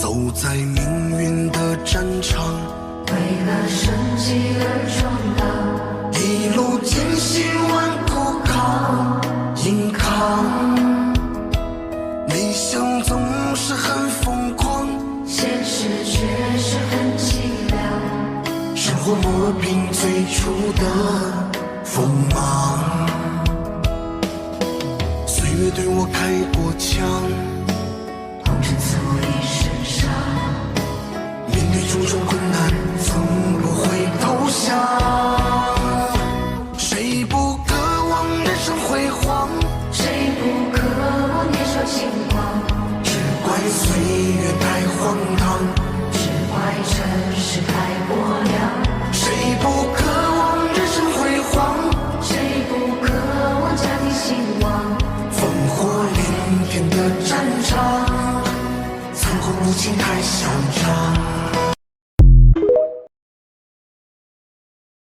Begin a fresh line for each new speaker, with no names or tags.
走在命运的战场，
为了生计而闯荡，
一路艰辛万苦抗硬扛，理想总是很疯狂，
现实却是很凄凉，
生活磨平最初的锋芒。岁月对我开过枪，
红尘刺我一身伤，
面对种种困难从不会投降。谁不渴望人生辉煌，
谁不渴望年少轻狂，
只怪岁月太荒唐，
只怪尘世太薄凉。
谁不渴望人生辉煌，
谁不渴望家庭兴旺，
烽火连天的战场，残酷无情太嚣张。